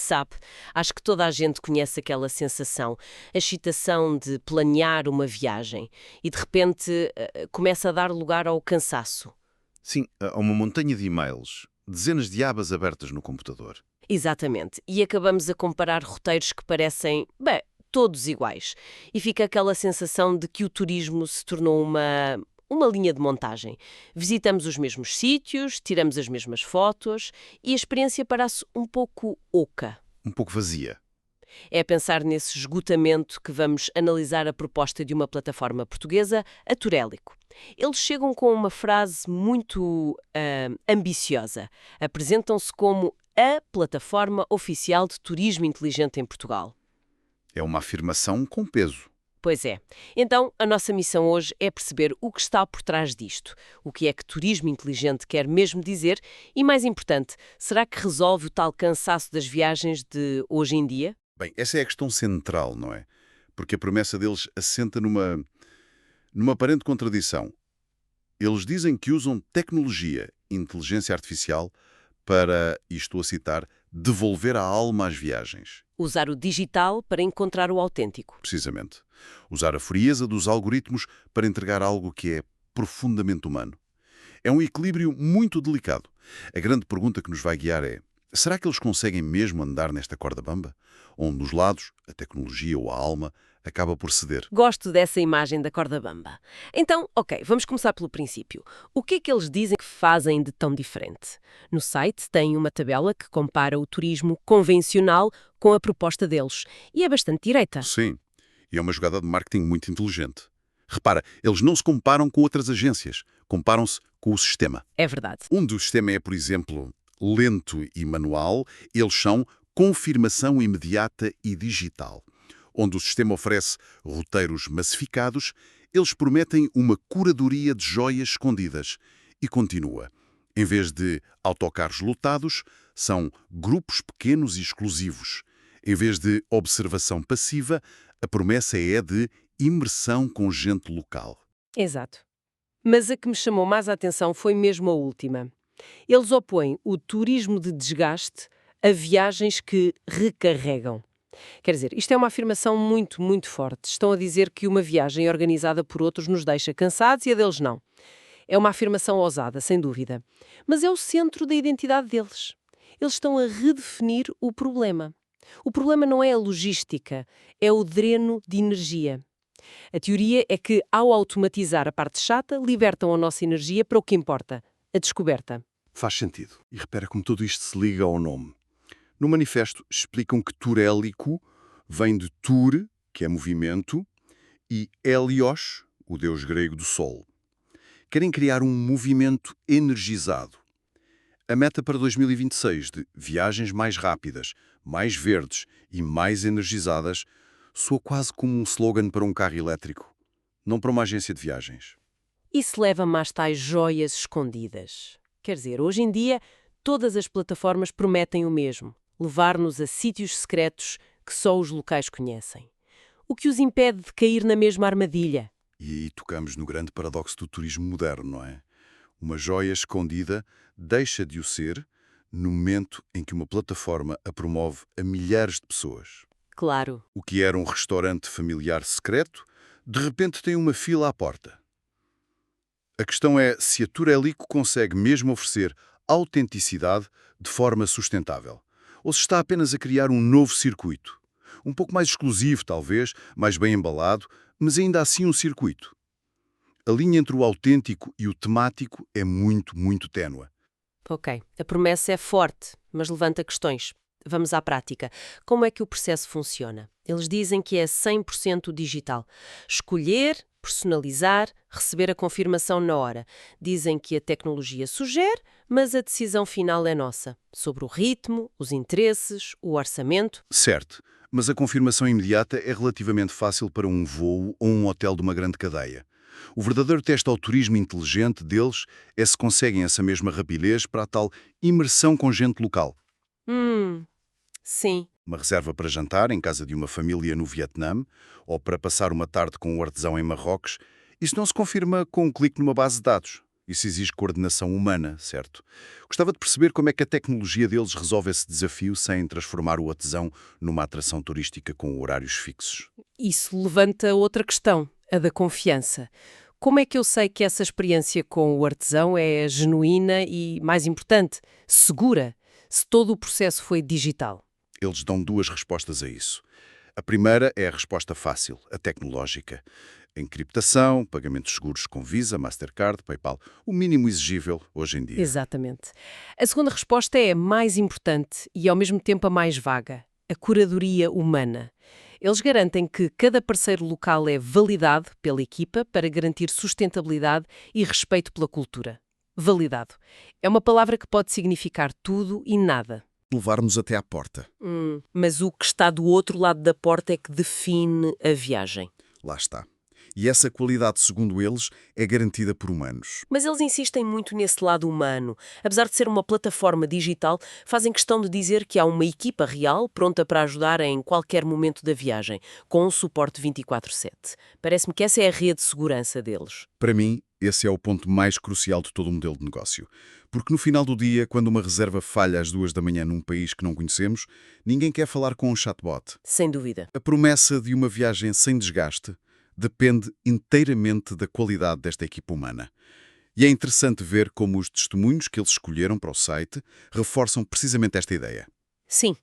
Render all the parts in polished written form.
Sabe, acho que toda a gente conhece aquela sensação, a excitação de planear uma viagem e de repente começa a dar lugar ao cansaço. Sim, há uma montanha de e-mails, dezenas de abas abertas no computador. Exatamente. E acabamos a comparar roteiros que parecem, bem, todos iguais. E fica aquela sensação de que o turismo se tornou uma linha de montagem. Visitamos os mesmos sítios, tiramos as mesmas fotos e a experiência parece um pouco oca. Um pouco vazia. É a pensar nesse esgotamento que vamos analisar a proposta de uma plataforma portuguesa, a Turélico. Eles chegam com uma frase muito ambiciosa. Apresentam-se como a plataforma oficial de turismo inteligente em Portugal. É uma afirmação com peso. Pois é. Então, a nossa missão hoje é perceber o que está por trás disto. O que é que turismo inteligente quer mesmo dizer e, mais importante, será que resolve o tal cansaço das viagens de hoje em dia? Bem, essa é a questão central, não é? Porque a promessa deles assenta numa aparente contradição. Eles dizem que usam tecnologia, inteligência artificial, para, e estou a citar, devolver a alma às viagens. Usar o digital para encontrar o autêntico. Precisamente. Usar a frieza dos algoritmos para entregar algo que é profundamente humano. É um equilíbrio muito delicado. A grande pergunta que nos vai guiar é: será que eles conseguem mesmo andar nesta corda bamba? Onde dos lados, a tecnologia ou a alma, acaba por ceder. Gosto dessa imagem da corda bamba. Então, ok, vamos começar pelo princípio. O que é que eles dizem que fazem de tão diferente? No site tem uma tabela que compara o turismo convencional com a proposta deles. E é bastante direita. Sim, e é uma jogada de marketing muito inteligente. Repara, eles não se comparam com outras agências, comparam-se com o sistema. É verdade. Onde o sistema é, por exemplo, lento e manual, eles são confirmação imediata e digital. Onde o sistema oferece roteiros massificados, eles prometem uma curadoria de joias escondidas. E continua. Em vez de autocarros lotados, são grupos pequenos e exclusivos. Em vez de observação passiva, a promessa é de imersão com gente local. Exato. Mas a que me chamou mais a atenção foi mesmo a última. Eles opõem o turismo de desgaste a viagens que recarregam. Quer dizer, isto é uma afirmação muito, muito forte. Estão a dizer que uma viagem organizada por outros nos deixa cansados e a deles não. É uma afirmação ousada, sem dúvida. Mas é o centro da identidade deles. Eles estão a redefinir o problema. O problema não é a logística, é o dreno de energia. A teoria é que, ao automatizar a parte chata, libertam a nossa energia para o que importa, a descoberta. Faz sentido. E repara como tudo isto se liga ao nome. No manifesto explicam que turélico vem de tur, que é movimento, e helios, o deus grego do sol. Querem criar um movimento energizado. A meta para 2026 de viagens mais rápidas, mais verdes e mais energizadas soa quase como um slogan para um carro elétrico, não para uma agência de viagens. Isso leva-me às tais joias escondidas. Quer dizer, hoje em dia, todas as plataformas prometem o mesmo: levar-nos a sítios secretos que só os locais conhecem. O que os impede de cair na mesma armadilha? E aí tocamos no grande paradoxo do turismo moderno, não é? Uma joia escondida deixa de o ser no momento em que uma plataforma a promove a milhares de pessoas. Claro. O que era um restaurante familiar secreto, de repente tem uma fila à porta. A questão é se a Turélico consegue mesmo oferecer autenticidade de forma sustentável, ou se está apenas a criar um novo circuito. Um pouco mais exclusivo, talvez, mais bem embalado, mas ainda assim um circuito. A linha entre o autêntico e o temático é muito, muito ténue. Ok, a promessa é forte, mas levanta questões. Vamos à prática. Como é que o processo funciona? Eles dizem que é 100% digital. Escolher, personalizar, receber a confirmação na hora. Dizem que a tecnologia sugere, mas a decisão final é nossa. Sobre o ritmo, os interesses, o orçamento. Certo, mas a confirmação imediata é relativamente fácil para um voo ou um hotel de uma grande cadeia. O verdadeiro teste ao turismo inteligente deles é se conseguem essa mesma rapidez para a tal imersão com gente local. Sim. Uma reserva para jantar em casa de uma família no Vietnã ou para passar uma tarde com um artesão em Marrocos, isso não se confirma com um clique numa base de dados. Isso exige coordenação humana, certo? Gostava de perceber como é que a tecnologia deles resolve esse desafio sem transformar o artesão numa atração turística com horários fixos. Isso levanta outra questão, a da confiança. Como é que eu sei que essa experiência com o artesão é genuína e, mais importante, segura, se todo o processo foi digital? Eles dão duas respostas a isso. A primeira é a resposta fácil, a tecnológica. Encriptação, pagamentos seguros com Visa, Mastercard, PayPal, o mínimo exigível hoje em dia. Exatamente. A segunda resposta é a mais importante e, ao mesmo tempo, a mais vaga: a curadoria humana. Eles garantem que cada parceiro local é validado pela equipa para garantir sustentabilidade e respeito pela cultura. Validado. É uma palavra que pode significar tudo e nada. Levar-nos até à porta. Mas o que está do outro lado da porta é que define a viagem. Lá está. E essa qualidade, segundo eles, é garantida por humanos. Mas eles insistem muito nesse lado humano. Apesar de ser uma plataforma digital, fazem questão de dizer que há uma equipa real pronta para ajudar em qualquer momento da viagem, com um suporte 24/7. Parece-me que essa é a rede de segurança deles. Para mim, esse é o ponto mais crucial de todo o modelo de negócio. Porque no final do dia, quando uma reserva falha às 2 da manhã num país que não conhecemos, ninguém quer falar com um chatbot. Sem dúvida. A promessa de uma viagem sem desgaste depende inteiramente da qualidade desta equipa humana. E é interessante ver como os testemunhos que eles escolheram para o site reforçam precisamente esta ideia. Sim.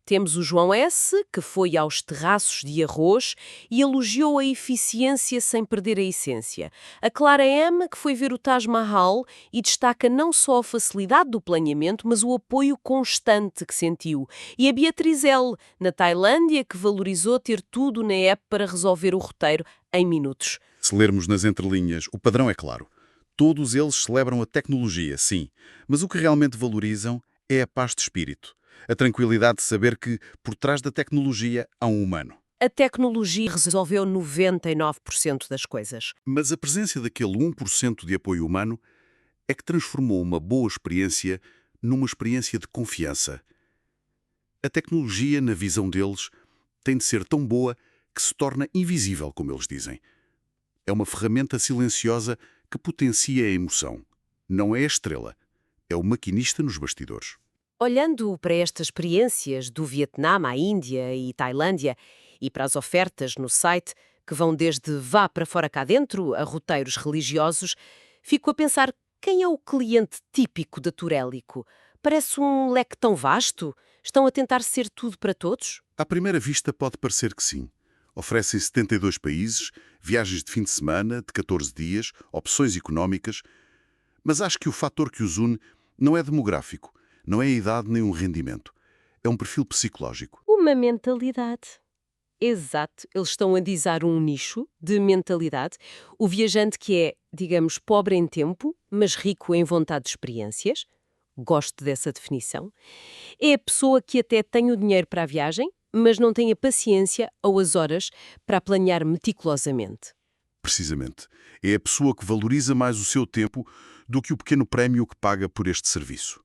Temos o João S., que foi aos terraços de Arroz e elogiou a eficiência sem perder a essência. A Clara M., que foi ver o Taj Mahal e destaca não só a facilidade do planeamento, mas o apoio constante que sentiu. E a Beatriz L., na Tailândia, que valorizou ter tudo na app para resolver o roteiro em minutos. Se lermos nas entrelinhas, o padrão é claro. Todos eles celebram a tecnologia, sim, mas o que realmente valorizam é a paz de espírito. A tranquilidade de saber que, por trás da tecnologia, há um humano. A tecnologia resolveu 99% das coisas. Mas a presença daquele 1% de apoio humano é que transformou uma boa experiência numa experiência de confiança. A tecnologia, na visão deles, tem de ser tão boa que se torna invisível, como eles dizem. É uma ferramenta silenciosa que potencia a emoção. Não é a estrela, é o maquinista nos bastidores. Olhando para estas experiências do Vietnã à Índia e Tailândia e para as ofertas no site, que vão desde vá para fora cá dentro a roteiros religiosos, fico a pensar quem é o cliente típico da Tourélico. Parece um leque tão vasto? Estão a tentar ser tudo para todos? À primeira vista pode parecer que sim. Oferecem 72 países, viagens de fim de semana, de 14 dias, opções económicas, mas acho que o fator que os une não é demográfico. Não é a idade nem um rendimento. É um perfil psicológico. Uma mentalidade. Exato. Eles estão a dizar um nicho de mentalidade. O viajante que é, digamos, pobre em tempo, mas rico em vontade de experiências. Gosto dessa definição. É a pessoa que até tem o dinheiro para a viagem, mas não tem a paciência ou as horas para a planear meticulosamente. Precisamente. É a pessoa que valoriza mais o seu tempo do que o pequeno prémio que paga por este serviço.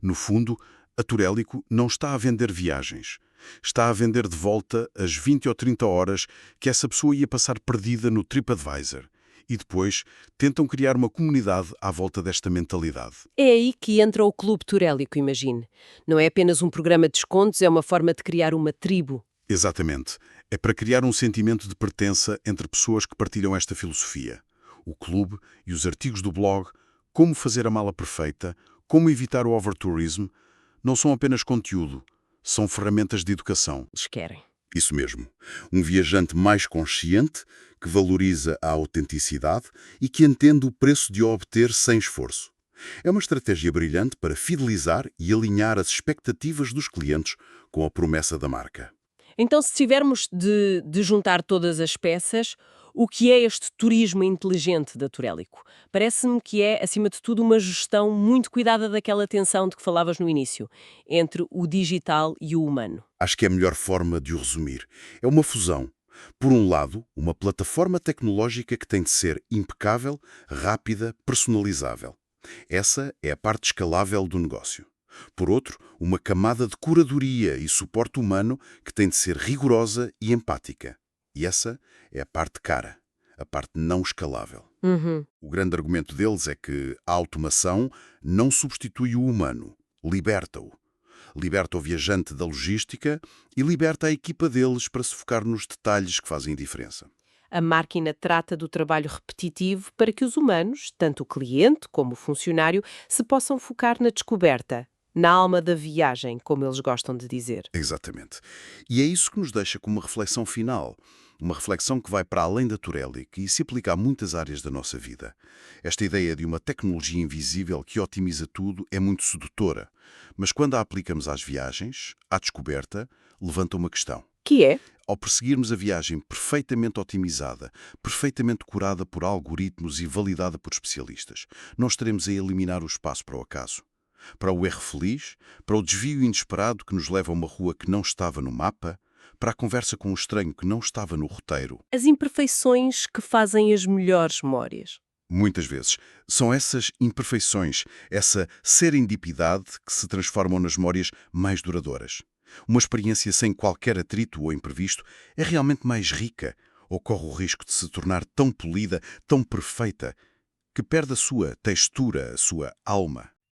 No fundo, a Tourélico não está a vender viagens. Está a vender de volta as 20 ou 30 horas que essa pessoa ia passar perdida no TripAdvisor. E depois tentam criar uma comunidade à volta desta mentalidade. É aí que entra o Clube Tourélico, imagine. Não é apenas um programa de descontos, é uma forma de criar uma tribo. Exatamente. É para criar um sentimento de pertença entre pessoas que partilham esta filosofia. O clube e os artigos do blog, como fazer a mala perfeita, como evitar o overtourism, não são apenas conteúdo, são ferramentas de educação. Eles querem. Isso mesmo. Um viajante mais consciente, que valoriza a autenticidade e que entende o preço de a obter sem esforço. É uma estratégia brilhante para fidelizar e alinhar as expectativas dos clientes com a promessa da marca. Então, se tivermos de juntar todas as peças, o que é este turismo inteligente da Tourélico? Parece-me que é, acima de tudo, uma gestão muito cuidada daquela tensão de que falavas no início, entre o digital e o humano. Acho que é a melhor forma de o resumir. É uma fusão. Por um lado, uma plataforma tecnológica que tem de ser impecável, rápida, personalizável. Essa é a parte escalável do negócio. Por outro, uma camada de curadoria e suporte humano que tem de ser rigorosa e empática. E essa é a parte cara, a parte não escalável. Uhum. O grande argumento deles é que a automação não substitui o humano, liberta-o. Liberta o viajante da logística e liberta a equipa deles para se focar nos detalhes que fazem diferença. A máquina trata do trabalho repetitivo para que os humanos, tanto o cliente como o funcionário, se possam focar na descoberta, na alma da viagem, como eles gostam de dizer. Exatamente. E é isso que nos deixa com uma reflexão final. Uma reflexão que vai para além da Turelic e se aplica a muitas áreas da nossa vida. Esta ideia de uma tecnologia invisível que otimiza tudo é muito sedutora. Mas quando a aplicamos às viagens, à descoberta, levanta uma questão. Que é? Ao perseguirmos a viagem perfeitamente otimizada, perfeitamente curada por algoritmos e validada por especialistas, não estaremos a eliminar o espaço para o acaso, para o erro feliz, para o desvio inesperado que nos leva a uma rua que não estava no mapa, para a conversa com um estranho que não estava no roteiro. As imperfeições que fazem as melhores memórias. Muitas vezes, são essas imperfeições, essa serendipidade que se transformam nas memórias mais duradouras. Uma experiência sem qualquer atrito ou imprevisto é realmente mais rica, ou corre o risco de se tornar tão polida, tão perfeita, que perde a sua textura, a sua alma.